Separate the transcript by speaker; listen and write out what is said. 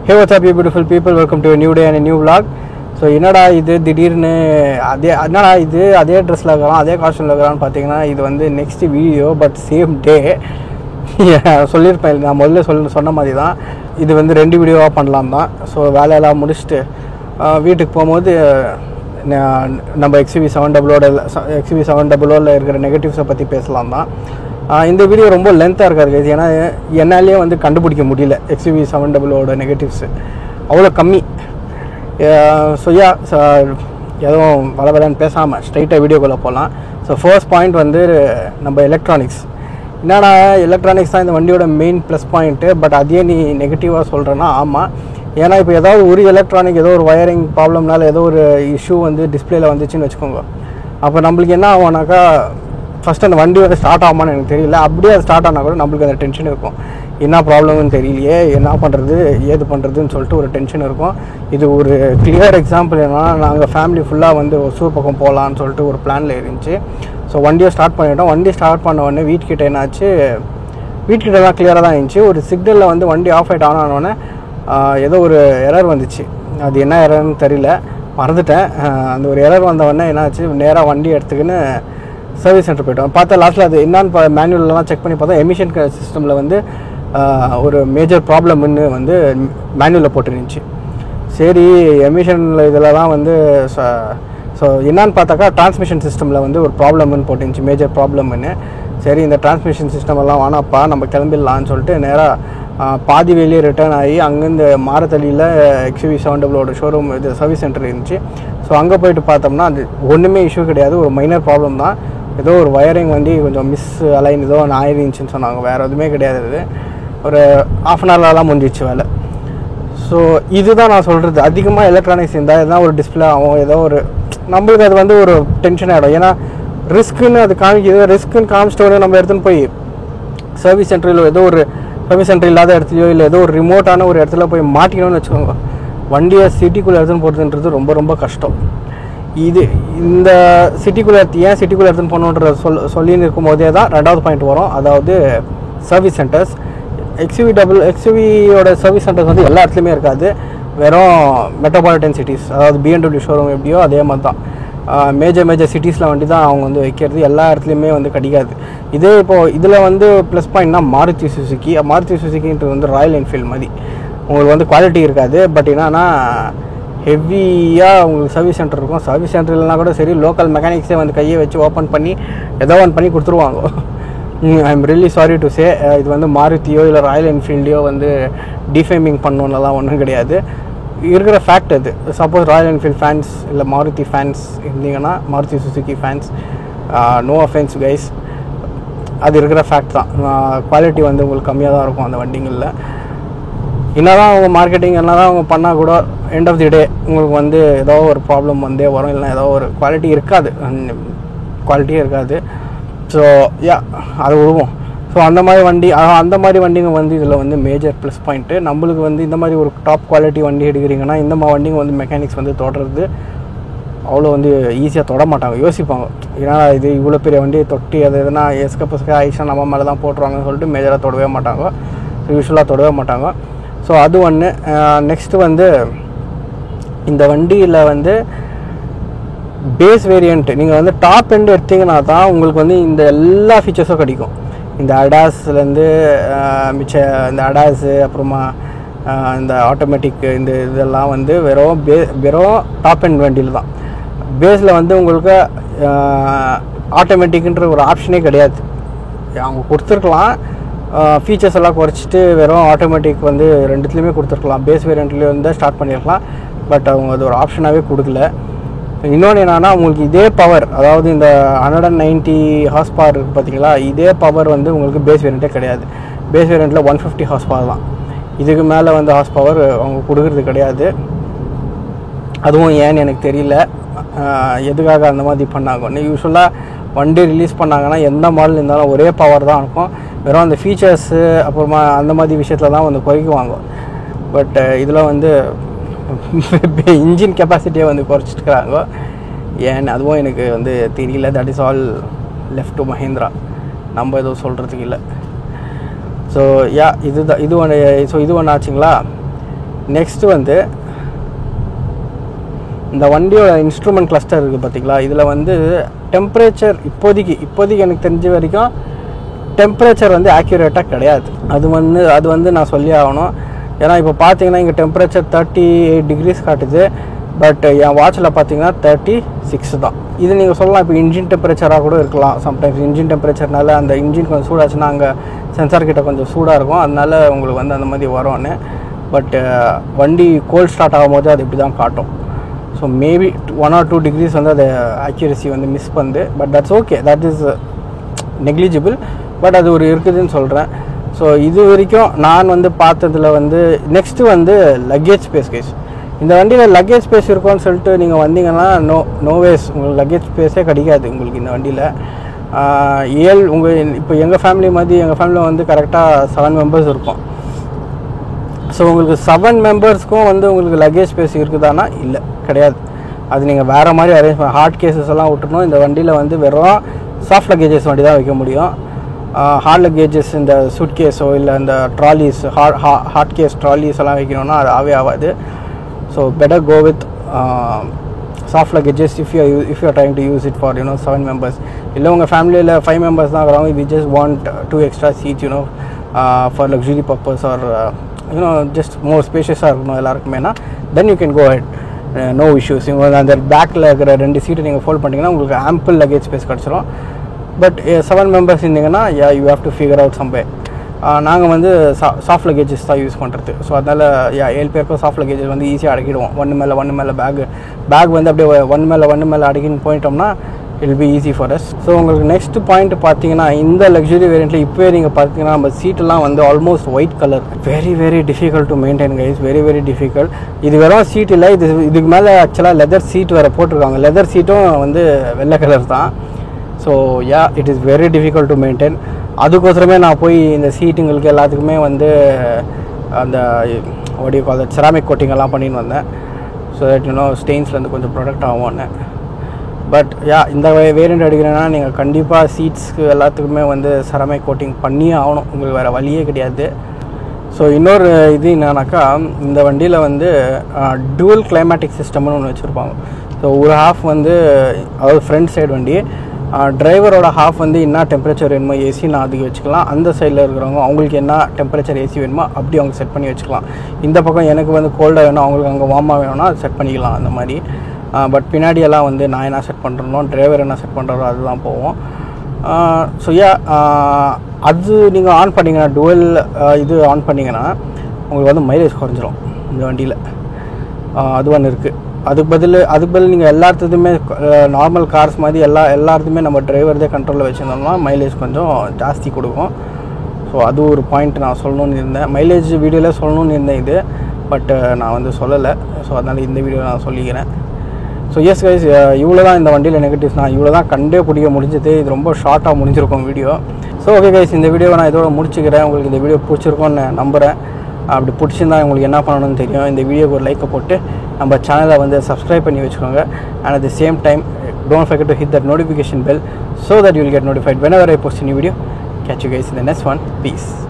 Speaker 1: Hey, what's up, you beautiful people? Welcome to a new day and a new vlog. So என்னடா இது திடீர்னு அதே ட்ரெஸ்ஸில் இருக்கிறோம், அதே காஸ்டியூமில் இருக்கிறான்னு பார்த்தீங்கன்னா இது வந்து next video but same day. சொல்லியிருப்பேன், நான் முதல்ல சொன்ன மாதிரி தான் இது வந்து 2 வீடியோவாக பண்ணலாம் தான். ஸோ வேலையெல்லாம் முடிச்சுட்டு வீட்டுக்கு போகும்போது நம்ம XUV700 இருக்கிற நெகட்டிவ்ஸை பற்றி பேசலாம் தான். இந்த வீடியோ ரொம்ப லென்த்தாக இருக்காது, ஏன்னா என்னாலே வந்து கண்டுபிடிக்க முடியல XUV700 நெகட்டிவ்ஸு அவ்வளோ கம்மி. ஸோ எதுவும் வளவலன்னு பேசாமல் ஸ்ட்ரைட்டாக வீடியோக்குள்ளே போகலாம். ஸோ ஃபர்ஸ்ட் பாயிண்ட் வந்து நம்ம எலக்ட்ரானிக்ஸ். என்னடா எலக்ட்ரானிக்ஸ் தான் இந்த வண்டியோட மெயின் ப்ளஸ் பாயிண்ட்டு, பட் அதே நீ நெகட்டிவாக சொல்கிறேன்னா ஆமாம். ஏன்னா இப்போ ஏதாவது ஒரு எலக்ட்ரானிக் ஏதோ ஒரு வயரிங் ப்ராப்ளம்னால ஏதோ ஒரு இஷ்யூ வந்து டிஸ்பிளேயில் வந்துச்சுன்னு வச்சுக்கோங்க, அப்போ நம்மளுக்கு என்ன ஆகும்னாக்கா ஃபஸ்ட்டு அந்த வண்டி வந்து ஸ்டார்ட் ஆகுமான்னு எனக்கு தெரியல. அப்படியே அது ஸ்டார்ட் ஆனால் கூட நம்மளுக்கு அந்த டென்ஷன் இருக்கும், என்ன ப்ராப்ளம்னு தெரியலையே, என்ன பண்ணுறது ஏது பண்ணுறதுன்னு சொல்லிட்டு ஒரு டென்ஷன் இருக்கும். இது ஒரு கிளியர் எக்ஸாம்பிள். என்னன்னா, நாங்கள் ஃபேமிலி ஃபுல்லாக வந்து ஒசூர் பக்கம் போகலான்னு சொல்லிட்டு ஒரு பிளானில் இருந்துச்சு. ஸோ வண்டியை ஸ்டார்ட் பண்ணிட்டோம். வண்டி ஸ்டார்ட் பண்ண உடனே வீட்டுக்கிட்ட என்னாச்சு, வீட்டுக்கிட்ட தான் கிளியராக தான் இருந்துச்சு. ஒரு சிக்னலில் வந்து வண்டி ஆஃப் ஆகிட்டு ஆனோடனே ஏதோ ஒரு எரர் வந்துச்சு. அது என்ன எரர்னு தெரியல, மறந்துட்டேன். அந்த ஒரு எரர் வந்தவொடனே என்னாச்சு, நேராக வண்டி எடுத்துக்கின்னு சர்வீஸ் சென்டர் போய்ட்டோம். பார்த்தா லாஸ்ட்டில் அது என்னன்னு மேனுவல்லாம் செக் பண்ணி பார்த்தா எமிஷன் சிஸ்டமில் வந்து ஒரு மேஜர் ப்ராப்ளம்னு வந்து மேனுவலில் போட்டுருந்துச்சு. சரி, எமிஷனில் இதில் தான் வந்து ஸோ என்னான்னு பார்த்தாக்கா டிரான்ஸ்மிஷன் சிஸ்டமில் வந்து ஒரு ப்ராப்ளம்னு போட்டுருந்துச்சு, மேஜர் ப்ராப்ளம்னு. சரி, இந்த டிரான்ஸ்மிஷன் சிஸ்டம் எல்லாம் வேணாப்பா, நம்ம கிளம்பிடலான்னு சொல்லிட்டு நேராக பாதி வெளியே ரிட்டர்ன் ஆகி அங்கேருந்து மாரத்தள்ளியில் XUV700 ஷோரூம் இது சர்வீஸ் சென்டர் இருந்துச்சு. ஸோ அங்கே போயிட்டு பார்த்தோம்னா அது ஒன்றுமே இஷ்யூ கிடையாது, ஒரு மைனர் ப்ராப்ளம் தான். ஏதோ ஒரு வயரிங் வண்டி கொஞ்சம் மிஸ் அலைன் ஏதோ ஆயிருந்துச்சுன்னு சொன்னாங்க, வேறு எதுவுமே கிடையாது. இது ஒரு ½ அன் ஹவர்லாம் முடிஞ்சிச்சு வேலை. ஸோ இதுதான் நான் சொல்கிறது, அதிகமாக எலக்ட்ரானிக்ஸ் இருந்தால் எதனா ஒரு டிஸ்பிளே ஆகும், ஏதோ ஒரு நம்மளுக்கு அது வந்து ஒரு டென்ஷன் ஆகிடும். ஏன்னா ரிஸ்க்குன்னு அது காமிக்குது, ரிஸ்க்குன்னு காமிச்சிட்டு நம்ம எடுத்துன்னு போய் சர்வீஸ் சென்டரில் ஏதோ ஒரு சர்வீஸ் சென்டர் இல்லாத இடத்துலையோ இல்லை ஏதோ ஒரு ரிமோட்டான ஒரு இடத்துல போய் மாட்டிக்கணும்னு வச்சுக்கோங்க, வண்டியை சிட்டிக்குள்ளே எடுத்துன்னு போகிறதுன்றது ரொம்ப ரொம்ப கஷ்டம். இந்த சிட்டிக்குள்ளே எடுத்துன்னு போகணுன்ற சொல்லின்னு இருக்கும் போதே தான் 2வது பாயிண்ட் வரும், அதாவது சர்வீஸ் சென்டர்ஸ். XUVயோட சர்வீஸ் சென்டர்ஸ் வந்து எல்லா இடத்துலையுமே இருக்காது, வெறும் மெட்ரோபாலிட்டன் சிட்டிஸ், அதாவது BMW ஷோரூம் எப்படியோ அதே மாதிரி தான் மேஜர் சிட்டிஸில் வண்டி தான் அவங்க வந்து வைக்கிறது, எல்லா இடத்துலையுமே வந்து கிடைக்காது. இதே இப்போது இதில் வந்து ப்ளஸ் பாயிண்ட்னா மாருதி சுசுக்கின்றது வந்து ராயல் என்ஃபீல்டு மாதிரி உங்களுக்கு வந்து குவாலிட்டி இருக்காது. பட் என்னன்னா ஹெவியாக உங்களுக்கு சர்வீஸ் சென்டர் இருக்கும். சர்வீஸ் சென்டர் இல்லைனா கூட சரி, லோக்கல் மெக்கானிக்ஸே வந்து கையை வச்சு ஓப்பன் பண்ணி ஏதோ ஒன்று பண்ணி கொடுத்துருவாங்க. I am really sorry to say, இது வந்து மாருதியோ இல்லை ராயல் என்ஃபீல்டையோ வந்து டிஃபேமிங் பண்ணணுன்னெல்லாம் ஒன்றும் கிடையாது, இருக்கிற ஃபேக்ட் அது. சப்போஸ் ராயல் என்ஃபீல்ட் ஃபேன்ஸ் இல்லை மாருதி ஃபேன்ஸ் இருந்தீங்கன்னா, Maruti Suzuki fans, no offence guys, அது இருக்கிற ஃபேக்ட் தான். குவாலிட்டி வந்து உங்களுக்கு கம்மியாக தான் இருக்கும் அந்த வண்டிங்களில். என்ன தான் அவங்க மார்க்கெட்டிங் என்ன தான் அவங்க பண்ணால் கூட எண்ட் ஆஃப் தி டே உங்களுக்கு வந்து ஏதோ ஒரு ப்ராப்ளம் வந்தே வரும், இல்லைனா ஏதோ ஒரு குவாலிட்டியே இருக்காது. ஸோ அதை விடுவோம். ஸோ அந்த மாதிரி வண்டிங்க வந்து இதில் வந்து மேஜர் ப்ளஸ் பாயிண்ட்டு. நம்மளுக்கு வந்து இந்த மாதிரி ஒரு டாப் குவாலிட்டி வண்டி எடுக்கிறீங்கன்னா இந்த மாதிரி வண்டிங்க வந்து மெக்கானிக்ஸ் வந்து தொடர்றது அவ்வளோ வந்து ஈஸியாக தொட மாட்டாங்க, யோசிப்பாங்க. ஏன்னா இது இவ்வளோ பெரிய வண்டியை தொட்டி அது எதுனா எஸ்கப்பஸ்க்கு ஆயிடுச்சுன்னா நம்ம மேலே தான் போட்டுருவாங்கன்னு சொல்லிட்டு மேஜராக தொடவே மாட்டாங்க, யூஸ்வலாக தொடவே மாட்டாங்க. ஸோ அது ஒன்று. நெக்ஸ்ட்டு வந்து இந்த வண்டியில் வந்து பேஸ் வேரியண்ட்டு நீங்கள் வந்து டாப் எண்ட் எடுத்திங்கன்னா தான் உங்களுக்கு வந்து இந்த எல்லா ஃபீச்சர்ஸும் கிடைக்கும். இந்த அடாஸ்லேருந்து இந்த அடாஸு, அப்புறமா இந்த ஆட்டோமேட்டிக், இதெல்லாம் வந்து வெறும் டாப் எண்ட் வண்டியில் தான். பேஸில் வந்து உங்களுக்கு ஆட்டோமேட்டிக்ன்ற ஒரு ஆப்ஷனே கிடையாது. அவங்க கொடுத்துருக்கலாம், ஃபீச்சர்ஸ் எல்லாம் குறைச்சிட்டு வெறும் ஆட்டோமேட்டிக் வந்து 2த்துலேயுமே கொடுத்துருக்கலாம். பேஸ் வேரியண்ட்லேயே வந்து ஸ்டார்ட் பண்ணியிருக்கலாம், பட் அவங்க அது ஒரு ஆப்ஷனாகவே கொடுக்கல. இன்னொன்று என்னென்னா, உங்களுக்கு இதே பவர், அதாவது இந்த 190 ஹார்ஸ் பவர் இருக்குது பார்த்தீங்களா, இதே பவர் வந்து உங்களுக்கு பேஸ் வேரியண்ட்டே கிடையாது. பேஸ் வேரியண்ட்டில் 150 ஹார்ஸ் பவர் தான், இதுக்கு மேலே வந்து ஹார்ஸ் பவர் அவங்க கொடுக்குறது கிடையாது. அதுவும் ஏன்னு எனக்கு தெரியல, எதுக்காக அந்த மாதிரி பண்ணாங்கன்னு. யூஸ்வலாக வண்டி ரிலீஸ் பண்ணாங்கன்னா எந்த மாடல் இருந்தாலும் ஒரே பவர் தான் இருக்கும், வெறும் அந்த ஃபீச்சர்ஸு அப்புறமா அந்த மாதிரி விஷயத்தில் தான் வந்து குறைக்குவாங்க. பட் இதில் வந்து இன்ஜின் கெப்பாசிட்டியை வந்து குறைச்சிட்டுருக்காங்க, ஏன்னு அதுவும் எனக்கு வந்து தெரியல. That is all left to Mahindra, நம்ம எதுவும் சொல்கிறதுக்கு இல்லை. ஸோ இது ஒன்று ஆச்சுங்களா. நெக்ஸ்ட்டு வந்து இந்த வண்டியோட இன்ஸ்ட்ருமெண்ட் கிளஸ்டர் இருக்குது பார்த்தீங்களா, இதில் வந்து டெம்பரேச்சர் இப்போதைக்கு எனக்கு தெரிஞ்ச வரைக்கும் டெம்பரேச்சர் வந்து ஆக்யூரேட்டாக கிடையாது. அது வந்து நான் சொல்லி ஆகணும். ஏன்னா இப்போ பார்த்தீங்கன்னா இங்கே டெம்பரேச்சர் 38 டிகிரிஸ் காட்டுது, பட் என் வாட்சில் பார்த்தீங்கன்னா 36 தான். இது நீங்கள் சொல்லலாம் இப்போ இன்ஜின் டெம்பரேச்சராக கூட இருக்கலாம். சம்டைம்ஸ் இன்ஜின் டெம்பரேச்சர்னால அந்த இன்ஜின் கொஞ்சம் சூடாச்சுன்னா அங்கே சென்சார் கிட்ட கொஞ்சம் சூடாக இருக்கும், அதனால உங்களுக்கு வந்து அந்த மாதிரி வரும்னு. பட் வண்டி கோல்ட் ஸ்டார்ட் ஆகும்போது அது இப்படி தான் காட்டும். ஸோ மேபி 1 or 2 டிகிரிஸ் வந்து அது அக்யூரசி வந்து மிஸ் பண்ணுது. But that's okay, that is negligible. But அது ஒரு இருக்குதுன்னு சொல்கிறேன். ஸோ இது வரைக்கும் நான் வந்து பார்த்ததில் வந்து நெக்ஸ்ட்டு வந்து லக்கேஜ் ஸ்பேஸ் கைஸ். இந்த வண்டியில் லக்கேஜ் ஸ்பேஸ் இருக்கும்னு சொல்லிட்டு நீங்கள் வந்தீங்கன்னா நோவேஸ் உங்களுக்கு லக்கேஜ் ஸ்பேஸே கிடைக்காது உங்களுக்கு இந்த வண்டியில். இப்போ எங்கள் ஃபேமிலியில் வந்து கரெக்டாக 7 மெம்பர்ஸ் இருக்கும். ஸோ உங்களுக்கு 7 மெம்பர்ஸ்க்கும் வந்து உங்களுக்கு லக்கேஜ் ஸ்பேஸ் இருக்குதானா? இல்லை, கிடையாது. அது நீங்கள் வேறு மாதிரி அரேஞ்ச் பண்ண ஹார்ட் கேஸஸ் எல்லாம் விட்டுணும். இந்த வண்டியில் வந்து வெறும் சாஃப்ட் லக்கேஜஸ் வண்டி தான் வைக்க முடியும். ஹார்ட் லக்கேஜஸ் இந்த சூட் கேஸோ இல்லை இந்த ட்ராலிஸ் ஹார்ட் கேஸ் ட்ராலிஸ் எல்லாம் வைக்கணும்னா அது ஆகாது. So better go with soft luggages if you are trying to use it for 7 members. இல்லை உங்கள் ஃபேமிலியில் 5 மெம்பர்ஸ் தான் இருக்கிறாங்க, we just want 2 extra seats for luxury purpose or just more ஸ்பேஷியஸாக இருக்கணும் எல்லாருக்குமேனா, then you can go head, no issues. இவங்க அந்த பேக்கில் இருக்கிற 2 சீட்டை நீங்கள் ஃபோல்ட் பண்ணிங்கன்னா உங்களுக்கு ஆம்பிள் லக்கேஜ் ஸ்பேஸ் கிடச்சிரும். பட் 7 மெம்பர்ஸ் இருந்தீங்கன்னா you have to figure out some way. நாங்கள் வந்து சாஃப்ட் லக்கேஜஸ் தான் யூஸ் பண்ணுறது. ஸோ அதனால் 7 பேருக்கும் சாஃப்ட் லக்கேஜஸ் வந்து ஈஸியாக அடக்கிடுவோம். ஒன்று மேலே பேக் வந்து அப்படியே ஒன்று மேலே அடக்கின்னு போயிட்டோம்னா it will be easy for us. So உங்களுக்கு நெக்ஸ்ட் பாயிண்ட் பார்த்தீங்கன்னா இந்த லக்ஸுரி வேரியண்ட்டில் இப்போயே நீங்கள் பார்த்தீங்கன்னா நம்ம சீட்டெல்லாம் வந்து almost white colour. Very difficult to maintain guys, very difficult. இது வெறும் சீட் இல்லை, இதுக்கு மேலே ஆக்சுவலாக லெதர் சீட் வேறு போட்டிருக்காங்க. லெதர் சீட்டும் வந்து வெள்ளை கலர் தான். So it is very difficult to maintain. அதுக்கோசரமே நான் போய் இந்த சீட்டுங்களுக்கு எல்லாத்துக்குமே வந்து அந்த செராமிக் கோட்டிங்கெல்லாம் பண்ணின்னு வந்தேன். ஸோ தட் ஸ்டெயின்ஸ்லேருந்து கொஞ்சம் ப்ரொடக்ட் ஆகும்னு. பட் இந்த வேரியண்ட் எடுக்கிறேன்னா நீங்கள் கண்டிப்பாக சீட்ஸ்க்கு எல்லாத்துக்குமே வந்து செராமிக் கோட்டிங் பண்ணியே ஆகணும், உங்களுக்கு வேறு வழியே கிடையாது. ஸோ இன்னொரு இது என்னன்னாக்கா, இந்த வண்டியில் வந்து டூவல் கிளைமேட்டிக் சிஸ்டம்னு ஒன்று வச்சுருப்பாங்க. ஸோ ஒரு ஹாஃப் வந்து அதாவது ஃப்ரண்ட் சைடு வண்டி, டிரைவரோட ஹாஃப் வந்து என்ன டெம்பரேச்சர் வேணுமோ ஏசி நான் அதுக்கு வச்சுக்கலாம். அந்த சைடில் இருக்கிறவங்க அவங்களுக்கு என்ன டெம்பரேச்சர் ஏசி வேணுமோ அப்படி அவங்க செட் பண்ணி வச்சுக்கலாம். இந்த பக்கம் எனக்கு வந்து கோல்டாக வேணும், அவங்களுக்கு அங்கே வார்மாக வேணும்னா அது செட் பண்ணிக்கலாம் அந்த மாதிரி. பட் பின்னாடியெல்லாம் வந்து நான் என்ன செட் பண்ணுறனோ டிரைவர் என்ன செட் பண்ணுறாரோ அதுதான் போவோம். ஸோ அது நீங்கள் ஆன் பண்ணிங்கன்னா டுவல் இது ஆன் பண்ணிங்கன்னா உங்களுக்கு வந்து மைலேஜ் குறைஞ்சிரும் இந்த வண்டியில். அது ஒன்று இருக்குது. அதுக்கு பதில் நீங்கள் எல்லாத்துக்குமே நார்மல் கார்ஸ் மாதிரி எல்லாத்துக்குமே நம்ம டிரைவர்தே கண்ட்ரோலில் வச்சுருந்தோம்னா மைலேஜ் கொஞ்சம் ஜாஸ்தி கொடுக்கும். ஸோ அது ஒரு பாயிண்ட் நான் சொல்லணும்னு இருந்தேன். மைலேஜ் வீடியோவில் சொல்லணும்னு இருந்தேன் இது, பட் நான் வந்து சொல்லலை. ஸோ அதனால் இந்த வீடியோவில் நான் சொல்லிக்கிறேன். ஸோ எஸ் கைஸ், இவ்வளோ தான் இந்த வண்டியில் நெகட்டிவ்ஸ். நான் இவ்வளோ தான் கண்டே பிடிக்க முடிஞ்சது. இது ரொம்ப ஷார்ட்டாக முடிஞ்சிருக்கும் வீடியோ. ஸோ ஓகே கைஸ், இந்த வீடியோவை நான் இதோட முடிச்சுக்கிறேன். உங்களுக்கு இந்த வீடியோ பிடிச்சிருக்கோன்னு நம்புகிறேன். அப்படி பிடிச்சிருந்தா உங்களுக்கு என்ன பண்ணணும்னு தெரியும். இந்த வீடியோக்கு ஒரு லைக்கை போட்டு நம்ம சேனலை வந்து சப்ஸ்கிரைப் பண்ணி வச்சுக்கோங்க. And at the same time don't forget to hit that notification bell so that you will get notified whenever I post a new video. Catch you guys in the next one. Peace.